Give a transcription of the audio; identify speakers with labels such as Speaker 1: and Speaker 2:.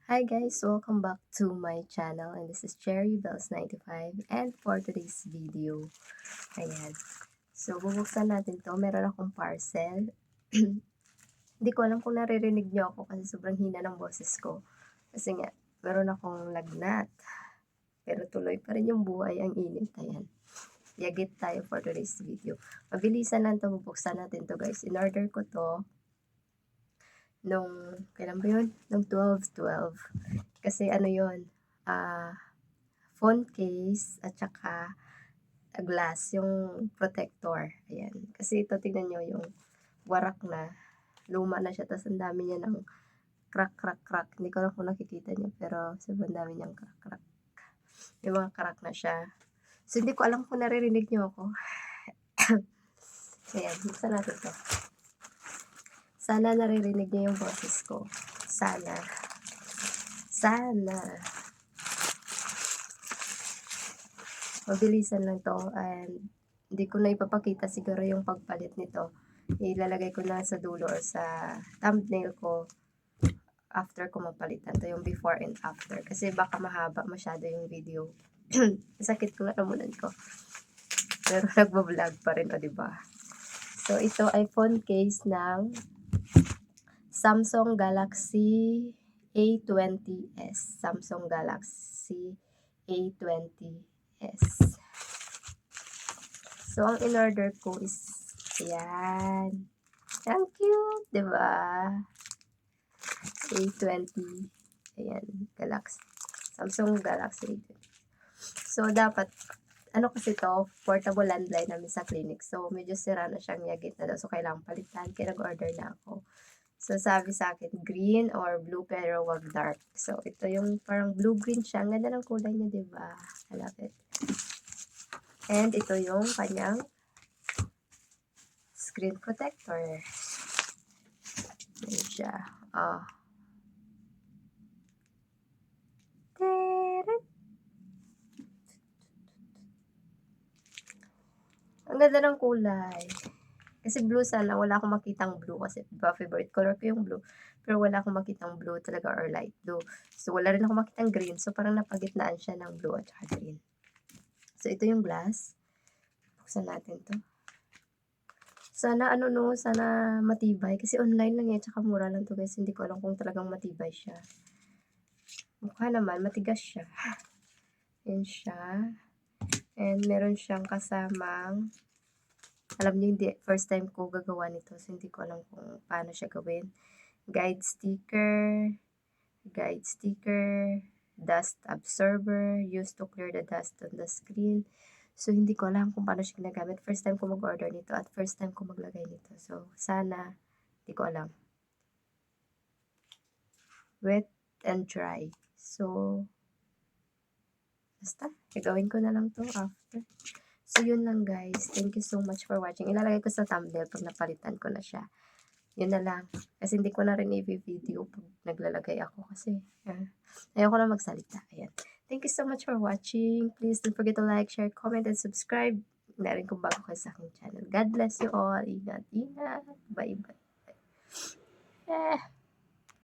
Speaker 1: Hi guys, welcome back to my channel and this is Cherry Bells 95 and for today's video, ayan. So bubuksan natin to, meron akong parcel. Hindi ko alam kung naririnig niyo ako kasi sobrang hina ng boses ko. Kasi nga, meron akong lagnat. Pero tuloy pa rin yung buhay, ang init, ayan. Yagit tayo for today's video. Mabilisan lang to, bubuksan natin to guys. In-order ko to nung, kailan ba yun? Nung 12/12. Kasi ano yun, phone case at saka glass, yung protector. Ayan. Kasi ito, tignan nyo yung warak na. Luma na siya, tapos ang dami niya ng crack. Hindi ko lang kung nakikita niyo, pero sobrang dami niyang crack. Yung mga crack na siya. So, hindi ko alam kung naririnig niyo ako. Ayan, buksan natin to. Sana naririnig niyo yung boses ko. Sana. Mabilisan lang to and hindi ko na ipapakita siguro yung pagpalit nito. Ilalagay ko na sa dulo or sa thumbnail ko after ko mapalitan to, yung before and after. Kasi baka mahaba masyado yung video. Sakit ko na namunan ko. Pero nagbablog pa rin, o diba? So ito ay phone case ng Samsung Galaxy A20s. Samsung Galaxy A20s. So, ang in-order ko is, ayan. Ang cute, diba? A20. Ayan, Galaxy. Samsung Galaxy A20. So, dapat, ano kasi to, portable landline namin sa clinic. So, medyo sira na siyang yagit na daw. So, kailangan palitan. Kaya nag-order na ako. So, sabi sa akin, green or blue pero wag dark. So, ito yung parang blue-green siya. Ang ganda ng kulay niya, diba? I love it. And ito yung kanyang screen protector. Ayan siya. Oh. Ang ganda ng kulay. Kasi blue sana. Wala akong makitang blue kasi diba, favorite color ko yung blue. Pero wala akong makitang blue talaga or light blue. So, wala rin akong makitang green. So, parang napagitnaan siya ng blue at saka green. So, ito yung glass. Buksan natin to. Sana sana matibay. Kasi online lang yan. Tsaka mura lang to guys. Hindi ko alam kung talagang matibay siya. Mukha naman, matigas siya. Yan siya. And meron siyang kasamang, alam niyo hindi, first time ko gagawa nito. So, hindi ko alam kung paano siya gawin. Guide sticker, dust absorber, used to clear the dust on the screen. So, hindi ko alam kung paano siya ginagamit. First time ko mag-order nito at first time ko maglagay nito. So, sana, hindi ko alam. Wet and dry. So, basta, gagawin ko na lang to after. So, yun lang guys. Thank you so much for watching. Ilalagay ko sa thumbnail pag napalitan ko na siya. Yun na lang. Kasi hindi ko na rin i-video pag naglalagay ako. Kasi, ayoko na magsalita. Ayan. Thank you so much for watching. Please don't forget to like, share, comment, and subscribe. Na rin kung bago kayo sa aking channel. God bless you all. Ingat. Bye-bye.